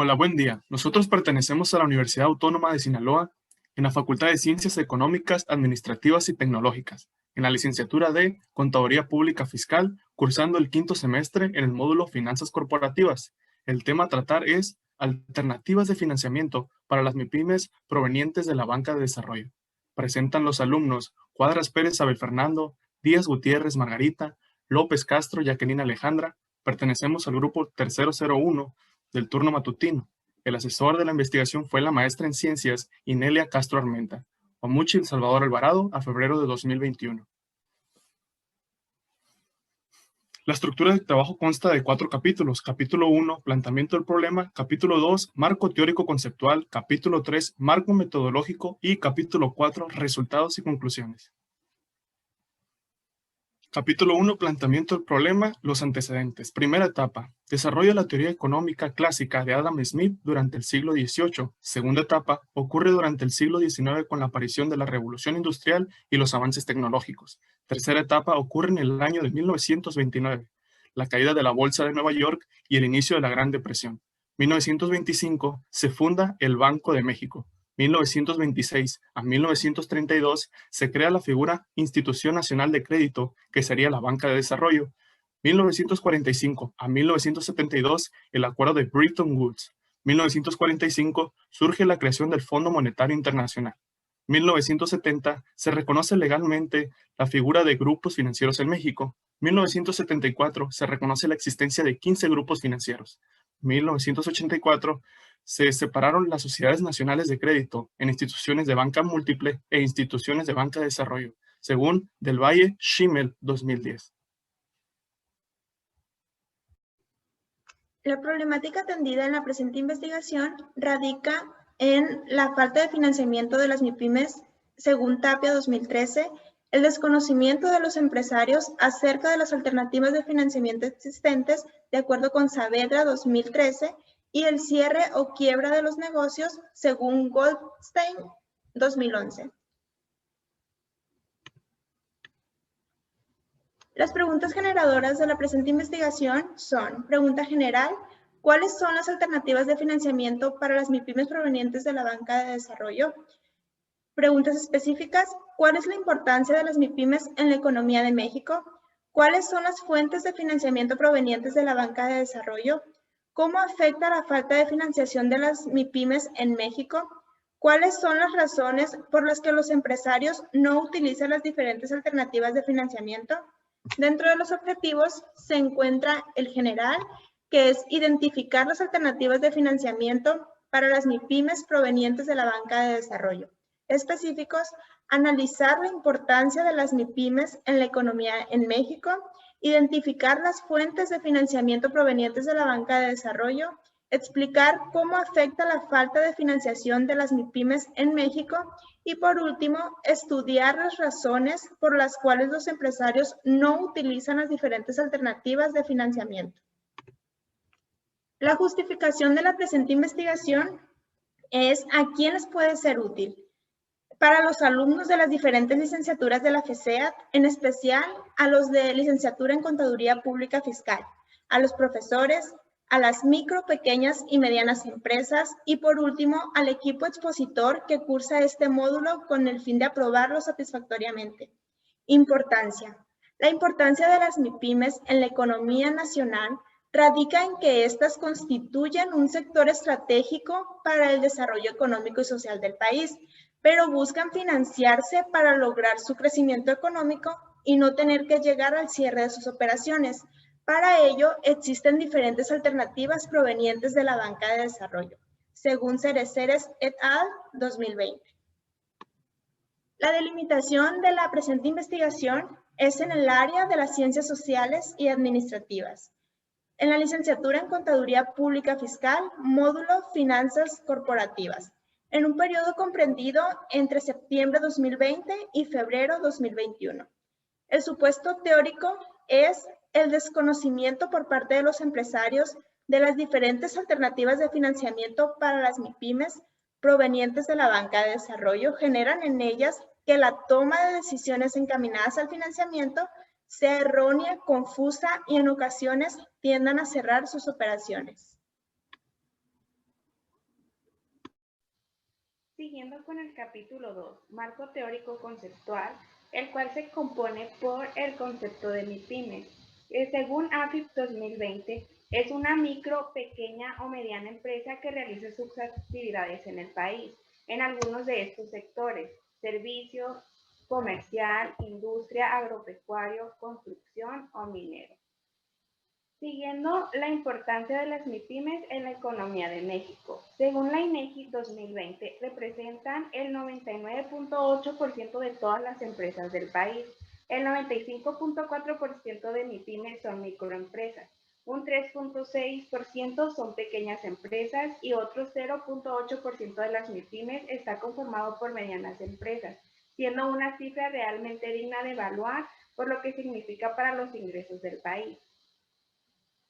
Hola, buen día. Nosotros pertenecemos a la Universidad Autónoma de Sinaloa en la Facultad de Ciencias Económicas, Administrativas y Tecnológicas, en la licenciatura de Contaduría Pública Fiscal, cursando el quinto semestre en el módulo Finanzas Corporativas. El tema a tratar es alternativas de financiamiento para las MIPYMES provenientes de la banca de desarrollo. Presentan los alumnos Cuadras Pérez Abel Fernando, Díaz Gutiérrez Margarita, López Castro Jacqueline Alejandra. Pertenecemos al grupo 301 del turno matutino. El asesor de la investigación fue la maestra en ciencias Inelia Castro Armenta. Omuchi Salvador Alvarado, a febrero de 2021. La estructura del trabajo consta de 4 capítulos. Capítulo 1, planteamiento del problema. Capítulo 2, marco teórico conceptual. Capítulo 3, marco metodológico. Y capítulo 4, resultados y conclusiones. Capítulo 1, planteamiento del problema, los antecedentes. Primera etapa, desarrollo de la teoría económica clásica de Adam Smith durante el siglo XVIII. Segunda etapa, ocurre durante el siglo XIX con la aparición de la revolución industrial y los avances tecnológicos. Tercera etapa, ocurre en el año de 1929, la caída de la Bolsa de Nueva York y el inicio de la Gran Depresión. 1925, se funda el Banco de México. 1926 a 1932 se crea la figura Institución Nacional de Crédito, que sería la Banca de Desarrollo. 1945 a 1972 el Acuerdo de Bretton Woods. 1945 surge la creación del Fondo Monetario Internacional. 1970 se reconoce legalmente la figura de grupos financieros en México. 1974 se reconoce la existencia de 15 grupos financieros. 1984 se separaron las sociedades nacionales de crédito en instituciones de banca múltiple e instituciones de banca de desarrollo, según Del Valle Schimmel 2010. La problemática atendida en la presente investigación radica en la falta de financiamiento de las MIPYMES, según Tapia 2013, el desconocimiento de los empresarios acerca de las alternativas de financiamiento existentes, de acuerdo con Saavedra 2013, y el cierre o quiebra de los negocios, según Goldstein 2011. Las preguntas generadoras de la presente investigación son: pregunta general, ¿cuáles son las alternativas de financiamiento para las MIPYMES provenientes de la banca de desarrollo? Preguntas específicas, ¿cuál es la importancia de las MIPYMES en la economía de México? ¿Cuáles son las fuentes de financiamiento provenientes de la banca de desarrollo? ¿Cómo afecta la falta de financiación de las MIPYMES en México? ¿Cuáles son las razones por las que los empresarios no utilizan las diferentes alternativas de financiamiento? Dentro de los objetivos se encuentra el general, que es identificar las alternativas de financiamiento para las MIPYMES provenientes de la banca de desarrollo. Específicos, analizar la importancia de las MIPYMES en la economía en México, identificar las fuentes de financiamiento provenientes de la banca de desarrollo, explicar cómo afecta la falta de financiación de las MIPYMES en México y, por último, estudiar las razones por las cuales los empresarios no utilizan las diferentes alternativas de financiamiento. La justificación de la presente investigación es a quién les puede ser útil. Para los alumnos de las diferentes licenciaturas de la FESEAT, en especial a los de licenciatura en Contaduría Pública Fiscal, a los profesores, a las micro, pequeñas y medianas empresas y, por último, al equipo expositor que cursa este módulo con el fin de aprobarlo satisfactoriamente. Importancia. La importancia de las MIPYMES en la economía nacional radica en que éstas constituyen un sector estratégico para el desarrollo económico y social del país, pero buscan financiarse para lograr su crecimiento económico y no tener que llegar al cierre de sus operaciones. Para ello, existen diferentes alternativas provenientes de la banca de desarrollo, según Cereceres et al. 2020. La delimitación de la presente investigación es en el área de las ciencias sociales y administrativas. En la licenciatura en Contaduría Pública Fiscal, módulo Finanzas Corporativas, en un periodo comprendido entre septiembre 2020 y febrero 2021. El supuesto teórico es el desconocimiento por parte de los empresarios de las diferentes alternativas de financiamiento para las MIPYMES provenientes de la banca de desarrollo generan en ellas que la toma de decisiones encaminadas al financiamiento sea errónea, confusa y en ocasiones tiendan a cerrar sus operaciones. Siguiendo con el capítulo 2, marco teórico conceptual, el cual se compone por el concepto de MIPYMES. Según AFIP 2020, es una micro, pequeña o mediana empresa que realiza sus actividades en el país, en algunos de estos sectores: servicios, comercial, industria, agropecuario, construcción o minero. Siguiendo la importancia de las MIPYMES en la economía de México. Según la INEGI 2020, representan el 99.8% de todas las empresas del país. El 95.4% de MIPYMES son microempresas. Un 3.6% son pequeñas empresas y otro 0.8% de las MIPYMES está conformado por medianas empresas, siendo una cifra realmente digna de evaluar por lo que significa para los ingresos del país.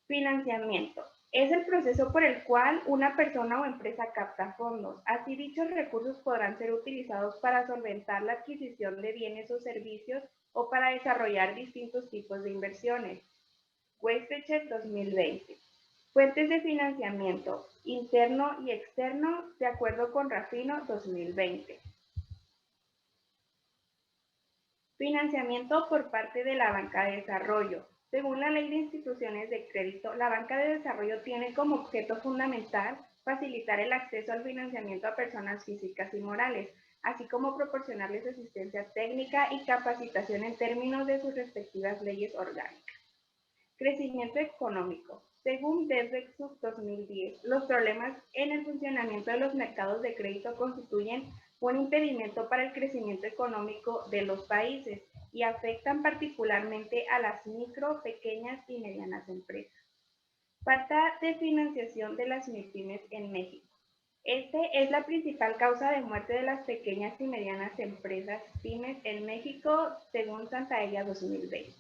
Financiamiento. Es el proceso por el cual una persona o empresa capta fondos. Así, dichos recursos podrán ser utilizados para solventar la adquisición de bienes o servicios o para desarrollar distintos tipos de inversiones. Weisstecher 2020. Fuentes de financiamiento, interno y externo, de acuerdo con Rafino 2020. Financiamiento por parte de la banca de desarrollo. Según la Ley de Instituciones de Crédito, la banca de desarrollo tiene como objeto fundamental facilitar el acceso al financiamiento a personas físicas y morales, así como proporcionarles asistencia técnica y capacitación en términos de sus respectivas leyes orgánicas. Crecimiento económico. Según Desrexus 2010, los problemas en el funcionamiento de los mercados de crédito constituyen un impedimento para el crecimiento económico de los países y afectan particularmente a las micro, pequeñas y medianas empresas. Falta de financiación de las MIPYMES en México. Este es la principal causa de muerte de las pequeñas y medianas empresas pymes en México, según Santaella 2020.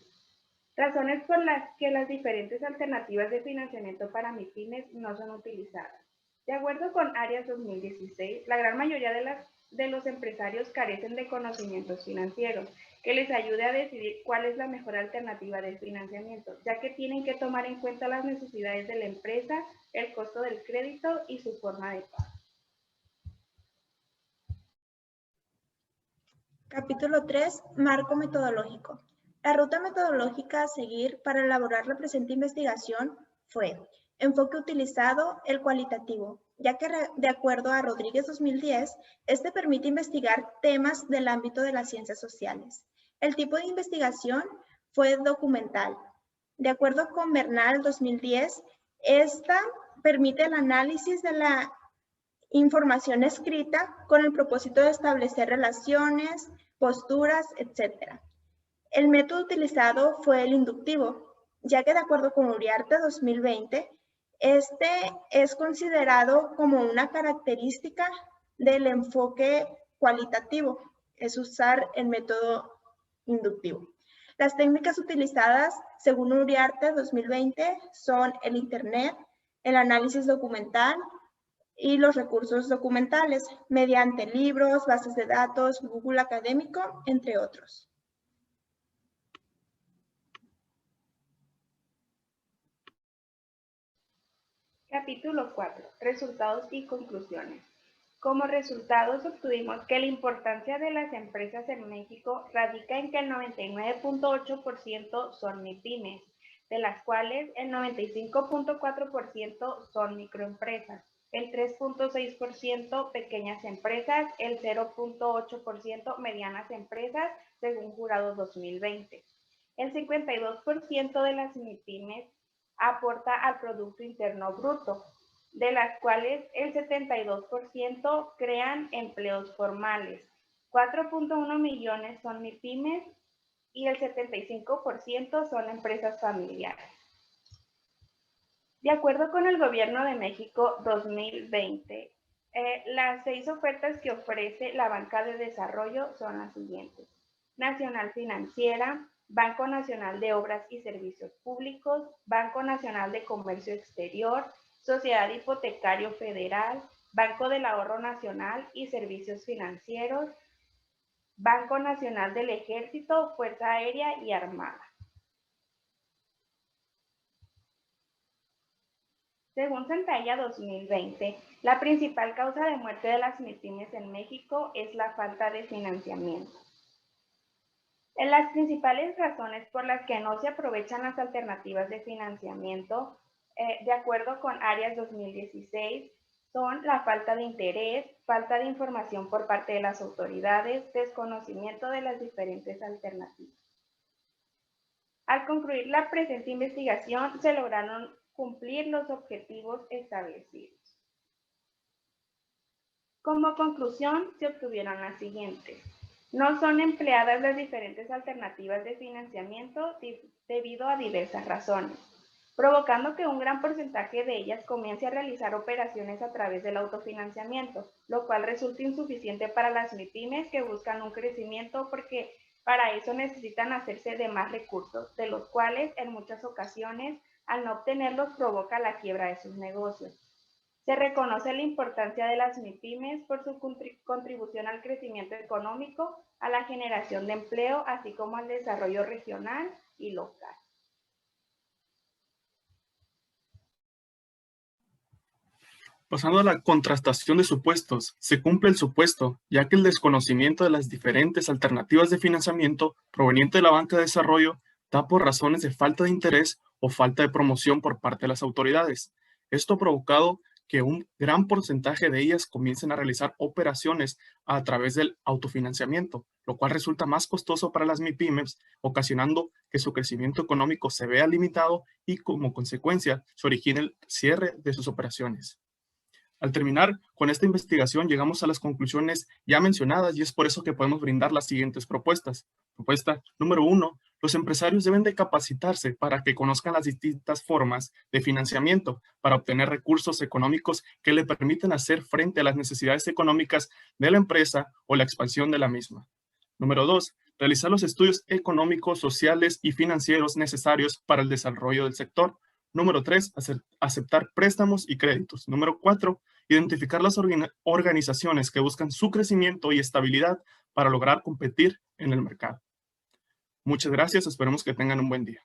Razones por las que las diferentes alternativas de financiamiento para MIPYMES no son utilizadas. De acuerdo con Arias 2016, la gran mayoría de los empresarios carecen de conocimientos financieros que les ayude a decidir cuál es la mejor alternativa de financiamiento, ya que tienen que tomar en cuenta las necesidades de la empresa, el costo del crédito y su forma de pago. Capítulo 3. Marco metodológico. La ruta metodológica a seguir para elaborar la presente investigación fue: enfoque utilizado, el cualitativo, ya que de acuerdo a Rodríguez 2010, este permite investigar temas del ámbito de las ciencias sociales. El tipo de investigación fue documental. De acuerdo con Bernal 2010, esta permite el análisis de la información escrita con el propósito de establecer relaciones, posturas, etc. El método utilizado fue el inductivo, ya que de acuerdo con Uriarte 2020, este es considerado como una característica del enfoque cualitativo, es usar el método inductivo. Las técnicas utilizadas, según Uriarte 2020, son el Internet, el análisis documental y los recursos documentales, mediante libros, bases de datos, Google Académico, entre otros. Capítulo 4. Resultados y conclusiones. Como resultados obtuvimos que la importancia de las empresas en México radica en que el 99.8% son MIPYMES, de las cuales el 95.4% son microempresas, el 3.6% pequeñas empresas, el 0.8% medianas empresas, según Jurado 2020. El 52% de las MIPYMES aporta al Producto Interno Bruto, de las cuales el 72% crean empleos formales, 4.1 millones son MIPYMES y el 75% son empresas familiares. De acuerdo con el Gobierno de México 2020, las 6 ofertas que ofrece la banca de desarrollo son las siguientes: Nacional Financiera, Banco Nacional de Obras y Servicios Públicos, Banco Nacional de Comercio Exterior, Sociedad Hipotecario Federal, Banco del Ahorro Nacional y Servicios Financieros, Banco Nacional del Ejército, Fuerza Aérea y Armada. Según Santalla 2020, la principal causa de muerte de las MIPYMES en México es la falta de financiamiento. En las principales razones por las que no se aprovechan las alternativas de financiamiento, de acuerdo con Arias 2016, son la falta de interés, falta de información por parte de las autoridades, desconocimiento de las diferentes alternativas. Al concluir la presente investigación, se lograron cumplir los objetivos establecidos. Como conclusión, se obtuvieron las siguientes. No son empleadas las diferentes alternativas de financiamiento debido a diversas razones, provocando que un gran porcentaje de ellas comience a realizar operaciones a través del autofinanciamiento, lo cual resulta insuficiente para las MIPYMES que buscan un crecimiento porque para eso necesitan hacerse de más recursos, de los cuales en muchas ocasiones al no obtenerlos provoca la quiebra de sus negocios. Se reconoce la importancia de las MIPYMES por su contribución al crecimiento económico, a la generación de empleo, así como al desarrollo regional y local. Pasando a la contrastación de supuestos, se cumple el supuesto, ya que el desconocimiento de las diferentes alternativas de financiamiento proveniente de la banca de desarrollo da por razones de falta de interés o falta de promoción por parte de las autoridades. Esto ha provocado que un gran porcentaje de ellas comiencen a realizar operaciones a través del autofinanciamiento, lo cual resulta más costoso para las MIPYMES, ocasionando que su crecimiento económico se vea limitado y como consecuencia se origine el cierre de sus operaciones. Al terminar con esta investigación llegamos a las conclusiones ya mencionadas y es por eso que podemos brindar las siguientes propuestas. Propuesta número 1. Los empresarios deben de capacitarse para que conozcan las distintas formas de financiamiento para obtener recursos económicos que le permiten hacer frente a las necesidades económicas de la empresa o la expansión de la misma. Número 2. Realizar los estudios económicos, sociales y financieros necesarios para el desarrollo del sector. Número 3, aceptar préstamos y créditos. Número 4, identificar las organizaciones que buscan su crecimiento y estabilidad para lograr competir en el mercado. Muchas gracias, esperemos que tengan un buen día.